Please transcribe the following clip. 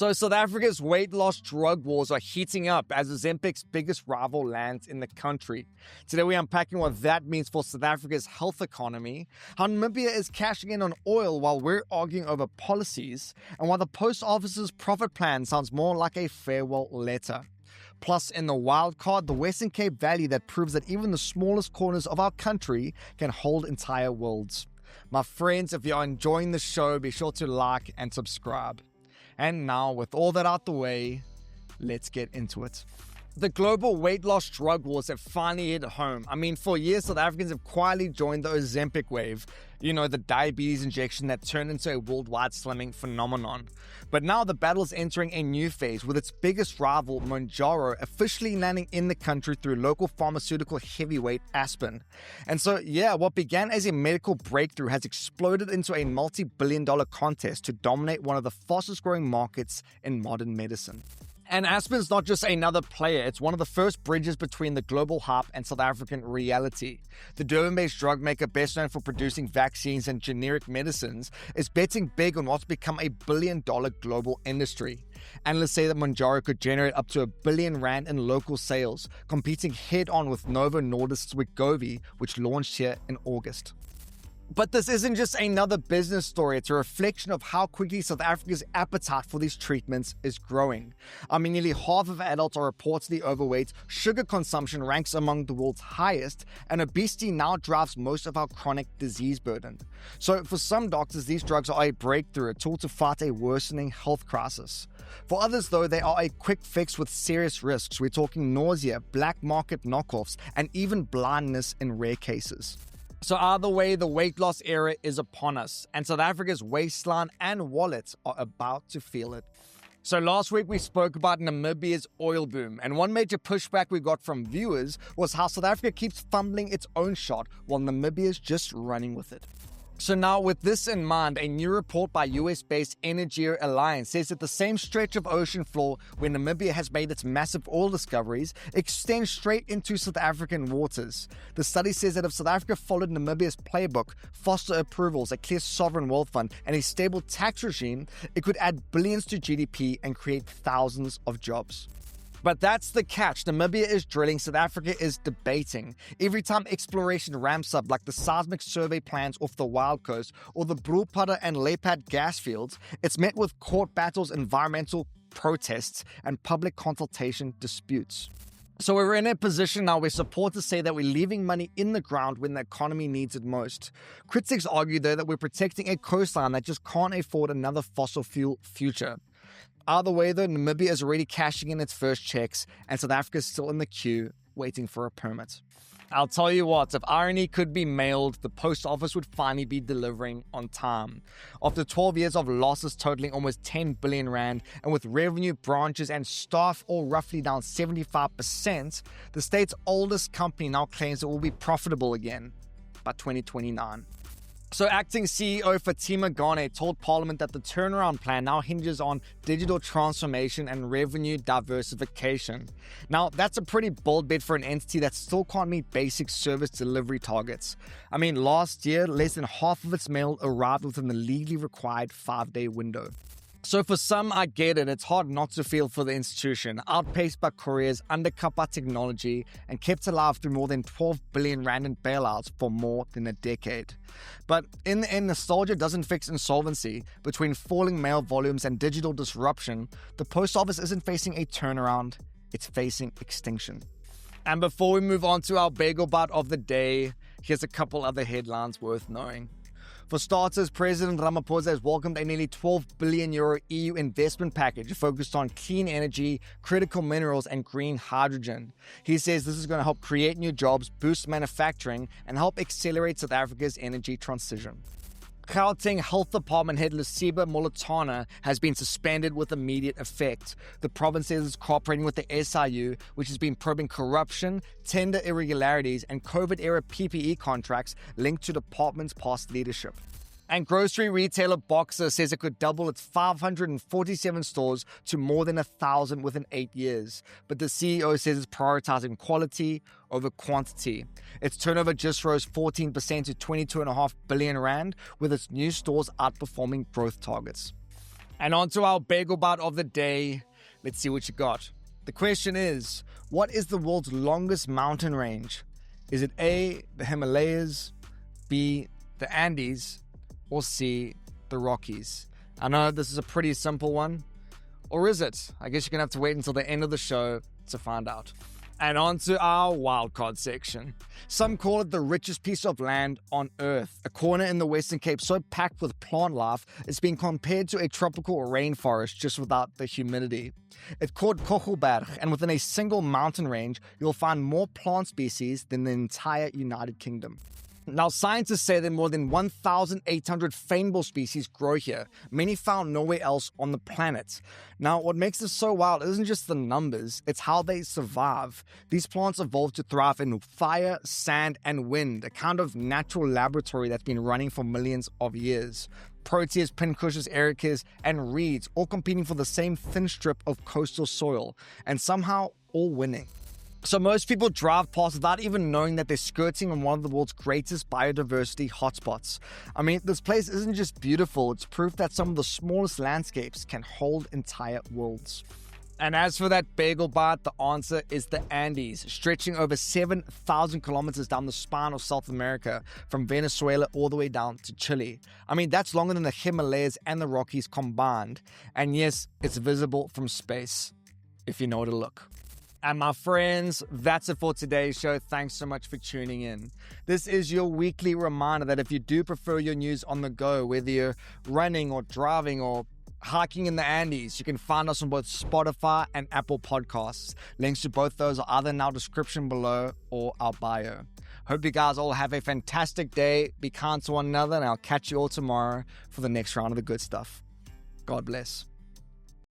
So South Africa's weight loss drug wars are heating up as Ozempic's biggest rival lands in the country. Today we're unpacking what that means for South Africa's health economy, how Namibia is cashing in on oil while we're arguing over policies, and why the post office's profit plan sounds more like a farewell letter. Plus, in the Wildcard, the Western Cape Valley that proves that even the smallest corners of our country can hold entire worlds. My friends, if you're enjoying the show, be sure to like and subscribe. And now, with all that out the way, let's get into it. The global weight loss drug wars have finally hit home. I mean, for years, South Africans have quietly joined the Ozempic wave. You know, the diabetes injection that turned into a worldwide slimming phenomenon. But now the battle is entering a new phase with its biggest rival, Mounjaro, officially landing in the country through local pharmaceutical heavyweight Aspen. And so, yeah, what began as a medical breakthrough has exploded into a multi-billion-dollar contest to dominate one of the fastest-growing markets in modern medicine. And Aspen's not just another player, it's one of the first bridges between the global hype and South African reality. The Durban-based drug maker, best known for producing vaccines and generic medicines, is betting big on what's become a billion-dollar global industry. Analysts say that Mounjaro could generate up to R1 billion in local sales, competing head-on with Novo Nordisk's Wegovy, which launched here in August. But this isn't just another business story, it's a reflection of how quickly South Africa's appetite for these treatments is growing. I mean, nearly half of adults are reportedly overweight, sugar consumption ranks among the world's highest, and obesity now drives most of our chronic disease burden. So for some doctors, these drugs are a breakthrough, a tool to fight a worsening health crisis. For others, though, they are a quick fix with serious risks. We're talking nausea, black market knockoffs, and even blindness in rare cases. So either way, the weight loss era is upon us, and South Africa's waistline and wallets are about to feel it. So last week we spoke about Namibia's oil boom, and one major pushback we got from viewers was how South Africa keeps fumbling its own shot while Namibia's just running with it. So now, with this in mind, a new report by US-based Energy Alliance says that the same stretch of ocean floor where Namibia has made its massive oil discoveries extends straight into South African waters. The study says that if South Africa followed Namibia's playbook, foster approvals, a clear sovereign wealth fund, and a stable tax regime, it could add billions to GDP and create thousands of jobs. But that's the catch. Namibia is drilling, South Africa is debating. Every time exploration ramps up, like the seismic survey plans off the Wild Coast or the Broelpatta and Leipad gas fields, it's met with court battles, environmental protests, and public consultation disputes. So we're in a position now where supporters say that we're leaving money in the ground when the economy needs it most. Critics argue, though, that we're protecting a coastline that just can't afford another fossil fuel future. Either way, though, Namibia is already cashing in its first checks, and South Africa is still in the queue, waiting for a permit. I'll tell you what, if irony could be mailed, the post office would finally be delivering on time. After 12 years of losses totaling almost 10 billion rand, and with revenue, branches, and staff all roughly down 75%, the state's oldest company now claims it will be profitable again by 2029. So acting CEO Fatima Gane told Parliament that the turnaround plan now hinges on digital transformation and revenue diversification. Now, that's a pretty bold bet for an entity that still can't meet basic service delivery targets. I mean, last year, less than half of its mail arrived within the legally required 5-day window. So for some, I get it, it's hard not to feel for the institution, outpaced by couriers, undercut by technology, and kept alive through more than 12 billion rand in bailouts for more than a decade. But in the end, nostalgia doesn't fix insolvency. Between falling mail volumes and digital disruption, the post office isn't facing a turnaround, it's facing extinction. And before we move on to our Bagel Bite of the day, here's a couple other headlines worth knowing. For starters, President Ramaphosa has welcomed a nearly €12 billion EU investment package focused on clean energy, critical minerals, and green hydrogen. He says this is going to help create new jobs, boost manufacturing, and help accelerate South Africa's energy transition. Gauteng Health Department head Lusiba Molotana has been suspended with immediate effect. The province says it's cooperating with the SIU, which has been probing corruption, tender irregularities, and COVID-era PPE contracts linked to department's past leadership. And grocery retailer Boxer says it could double its 547 stores to more than 1,000 within 8 years. But the CEO says it's prioritizing quality over quantity. Its turnover just rose 14% to 22.5 billion rand, with its new stores outperforming growth targets. And on to our Bagel Bite of the day. Let's see what you got. The question is, what is the world's longest mountain range? Is it A, the Himalayas, B, the Andes, or C, the Rockies? I know this is a pretty simple one. Or is it? I guess you're going to have to wait until the end of the show to find out. And on to our wildcard section. Some call it the richest piece of land on Earth. A corner in the Western Cape so packed with plant life, it's being compared to a tropical rainforest just without the humidity. It's called Kogelberg, and within a single mountain range, you'll find more plant species than the entire United Kingdom. Now, scientists say that more than 1,800 feignable species grow here, many found nowhere else on the planet. Now, what makes this so wild isn't just the numbers, it's how they survive. These plants evolved to thrive in fire, sand, and wind, a kind of natural laboratory that's been running for millions of years. Proteas, pincushions, ericas, and reeds, all competing for the same thin strip of coastal soil, and somehow all winning. So most people drive past without even knowing that they're skirting on one of the world's greatest biodiversity hotspots. I mean, this place isn't just beautiful, it's proof that some of the smallest landscapes can hold entire worlds. And as for that bagel bite, the answer is the Andes, stretching over 7,000 kilometers down the spine of South America, from Venezuela all the way down to Chile. I mean, that's longer than the Himalayas and the Rockies combined. And yes, it's visible from space, if you know where to look. And my friends, that's it for today's show. Thanks so much for tuning in. This is your weekly reminder that if you do prefer your news on the go, whether you're running or driving or hiking in the Andes, you can find us on both Spotify and Apple Podcasts. Links to both those are either in our description below or our bio. Hope you guys all have a fantastic day. Be kind to one another, and I'll catch you all tomorrow for the next round of the good stuff. God bless.